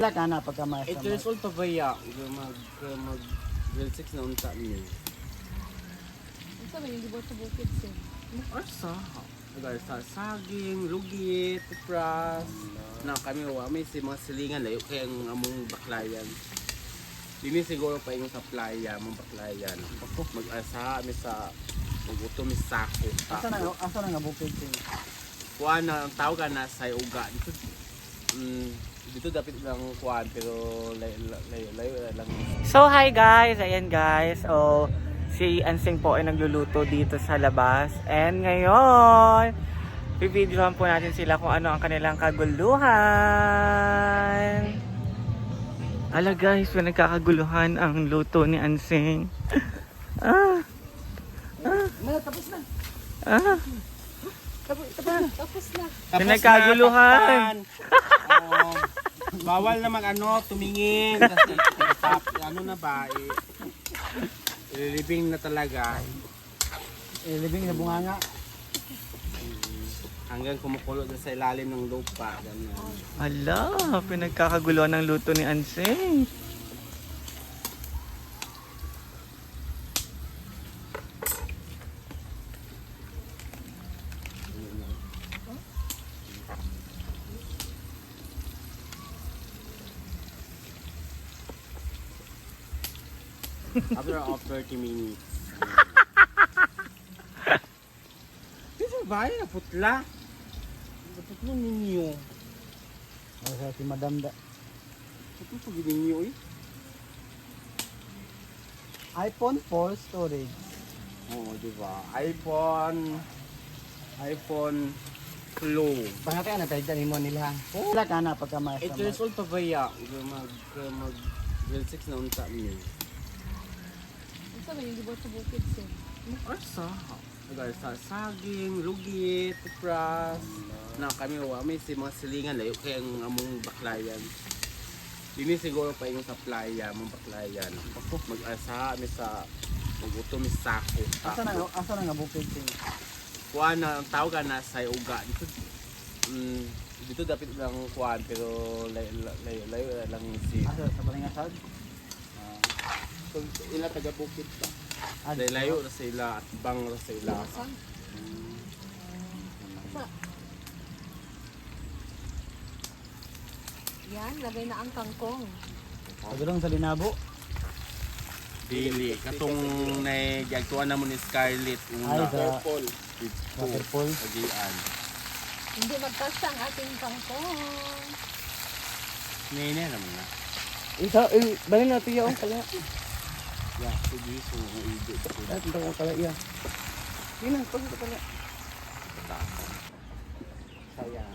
Wala ka na pagka mas. 8 years old pa ba ya? Mag grade 6 na unta niyo. Ito ba yung gibot sa bukid siya? Asa? Guys, saging, lugit, pras. Na kami may si mga silingan layo kaya ang among baklayan. Dini siguro pa yung sa playa, mong baklayan. Mag-asa mi sa magutom mi sako. Asa na nga bukid siya? Kuan na ang tawag na sa uga. Dito dapat lang kuan pero layo lang. So hi guys, ayan guys. Si Ansing po ay nagluluto dito sa labas. And ngayon, bibidyohan po natin sila kung ano ang kanilang kaguluhan. Ala guys, nagkakaguluhan ang luto ni Ansing. Tapos na. Tapos na. Pinagkaguluhan. Bawal naman tumingin kasi ano na ba ililibing na talaga. Libing na bunganga. Hanggang kumukulo na sa ilalim ng lupa. Ganun. Ala, pinagkakaguluhan ng luto ni Ansing. After 30 minutes. Kasi ba yun? Naputla. Naputlo ninyo. Asa si Madam da. Naputlo pag ninyo eh. iPhone 4 storage. Oo, diba? iPhone Flow. Pangati na tayo dyan mo nila. Wala ka na pagka mas. 8 years old pa ba ya? Mag grade 6 na unta niyo. Ito ba yung gibot sa bukid siya? Asa? Guys, saging, lugit, pras. Na kami may si mga silingan layo kaya ang among baklayan. Dini siguro pa yung sa playa, mong baklayan. Mag-asa mi sa magutom mi sako. Asa na nga bukid siya? Kuan na ang tawag na sa uga. Dito dapat lang kuan pero layo lang si. Asa sa Balingasad? So, ila taga bukid pa. Ah, Layo na sila at bang na sila. Saan? Yan, lagay na ang kangkong. Pagulong sa Linabo. Dili katong nagyagtuan na mo ni Scarlett Ay, una. sa Purple. Waterfall. Agian. Hindi magkasta ang ating kangkong. Nene naman na. Balik natin yung kala. Ya, sige so ido. At ito ko kala iya. Yun ang pag kala. Sayang.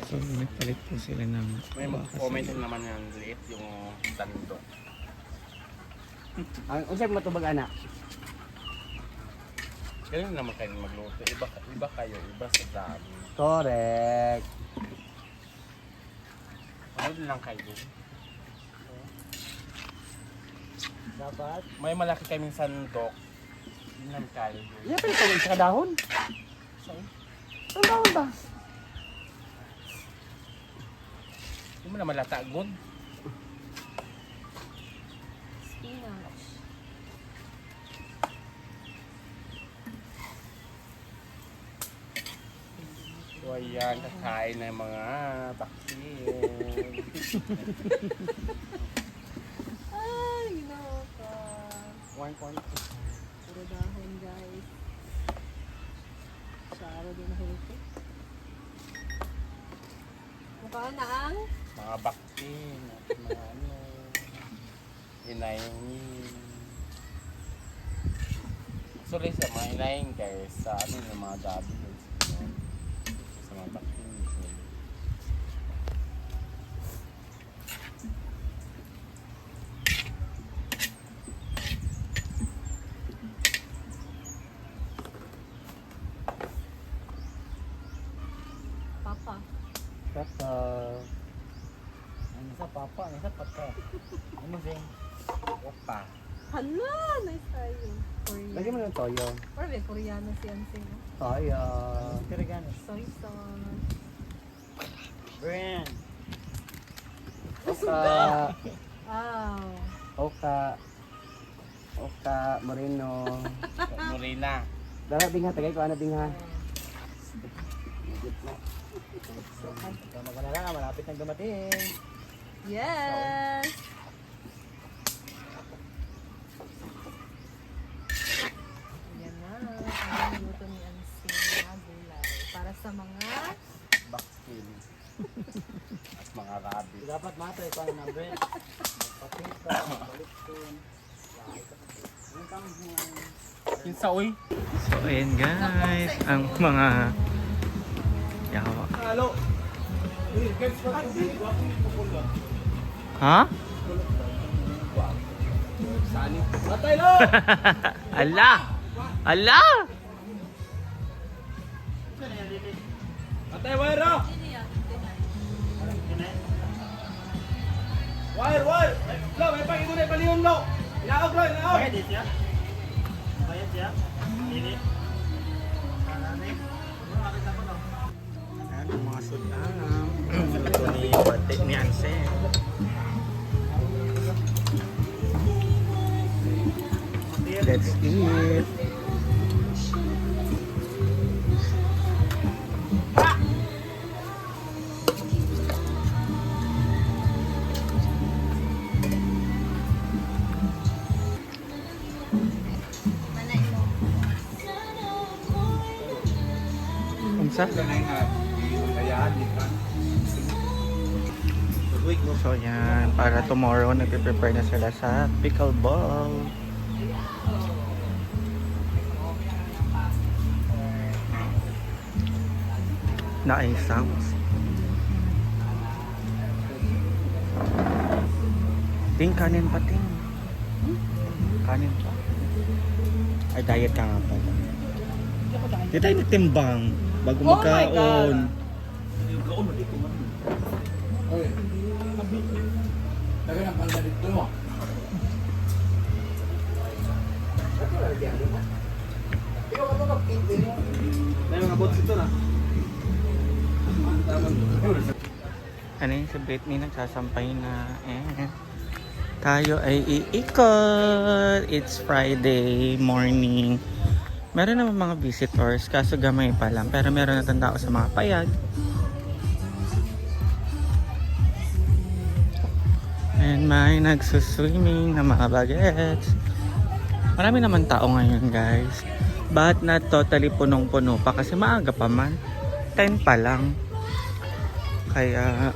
So, nagpalit po sila ng May mag-comment naman ng liit yung tando. Ang unsay matubag anak? Ganun naman kayo magluto. Iba kayo, iba sa dami. Correct. Ano lang kayo? Dapat. May malaki kaming sandok. Yun lang kayo. Iya pa ito sa dahon. Saan? Ang dahon ba? Hindi mo naman latagod. Spinach. So ayan, kakain na yung mga baksin. Ay, ginawa ka. One point. Puro dahon, guys. Saro din na hulito. Mukha na ang Mga baksin. At mga inayingin. Actually sa mga inaying guys, sa yung mga gabi. Sa mga baksin. papa. Kata. Ano sa papa, ano sa papa. Ano Opa. Hala, nice tayo. Korean. Lagyan mo ng toyo. Or may Koreano si Ansing. Toyo. Soy sauce. Brand. Oka. Wow. Oka. Oka. Moreno. Morena. Dara ding ha. Tagay ko ano ding ha. Tama ka na lang. Malapit nang dumating. Yes! Yan na. Ang luto ni Ansing na gulay. Para sa mga... Backskin. At mga rabbit. Dapat matay pa na bread. Patika. Baliktun. Kinsa uy? So ayan guys, ang mga yawa. Halo. Ha? Sani. Matay lo. Ala! Ala! Matay wire. Wire. Lo, may pang ito na paliyon lo. Inaog lo, inaog. Bayad siya? Bayad siya? Hindi. Ayan ang mga sulam. Ito ni Bate ni Anse. Let's eat. Unsa? So yan, para tomorrow nagpe-prepare na sila sa pickleball. Na ay sounds. Ting kanin pa ting. Kanin pa. Ay diet ka nga pala. Di tayo nitimbang bago magkaon. Ano yung si Britney nagsasampay na tayo ay iikot. It's Friday morning. Meron naman mga visitors kaso gamay pa lang, pero meron na tao sa mga payag. And may nagsuswimming na mga bagets. Marami naman tao ngayon guys. But not totally punong-puno pa kasi maaga pa man. 10 pa lang. Kaya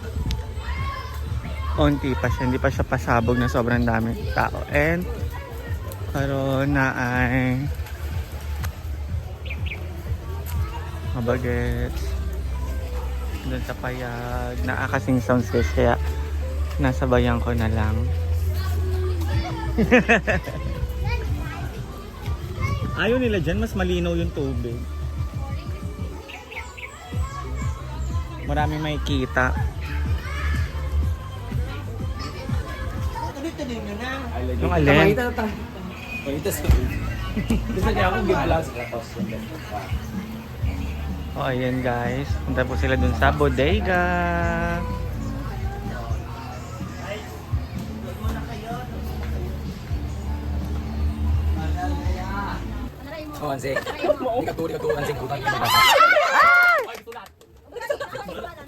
onti pa siya. Hindi pa siya pasabog na sobrang daming tao. And karoon na ay mabagets. Doon sa payag. Nakakasing sounds guys. Kaya nasabayan ko na lang. Ayaw nila dyan, mas malinaw yung tubig. Maraming may kita. Yung alin? Oh, ayan guys. Punta po sila dun sa bodega. Oh, Anse. Di ka to, Anse. Kutan ka na.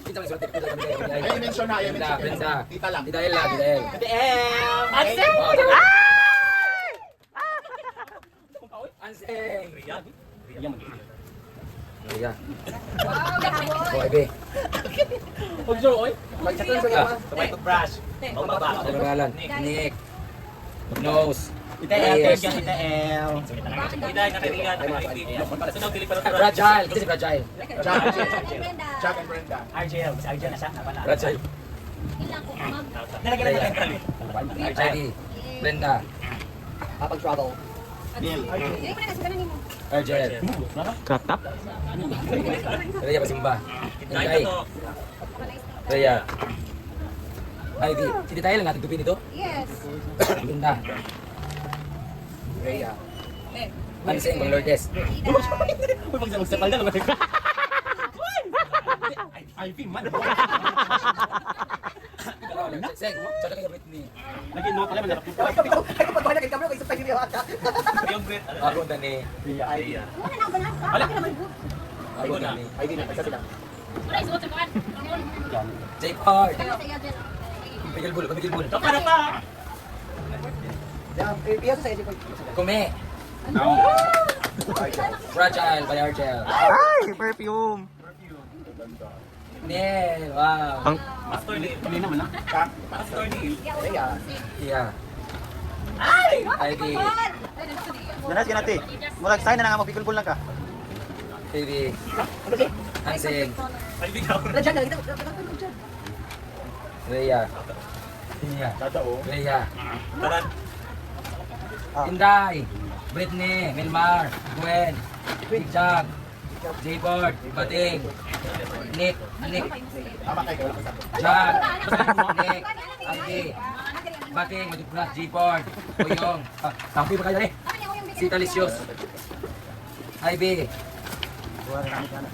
Kita may sulat. Ay, mention na. Brenda. Tita lang. Tita Ella. Anse! Anse! Ria. Oh, Ebe. Oy. Magchatun sa gawa. Sabay toothbrush. Ano pangalan? Nick. Nose. Itael. Fragile. Kasi fragile. Jack and Brenda. Fragile. RJD. Brenda. Kapag-travel. RJL. Katap. Rhea Pasimba. Inday. Rhea. Ivy. Si Detail lang natin tupin ito. Yes. Ganda. Rhea. Pansing, Bang Lourdes. Uy, magsapal na naman. Ivy man. Seng, sada kayo Britney. Lagi no pala man. Yung great. Ako na ni. Ako na ni. Ivy na, isa sila. Jake Hart. Pigil bulo, pigil bulo. Para pa. Kume. Fragile by Argel. Ay, perfume. Nel, wow. Ang Pastor ni naman ah. Pastor ni. Yeah. Ivy. Nanas ka natin. Murag sign na nga magpikul-kul lang ka. Ivy. Hansing. Ivy daw. Rhea. Rhea. Rhea. Taran. Inday. Britney. Milmar. Gwen. Jag. J-Board. Bating. Nick. Tama kayo, wala ka sa Jag. Nick. Ivy. Bating. Maduglas. J-Board. Boyong. Tampi ba kayo eh? Si Talisios. Ivy. Buwan na namin ka na.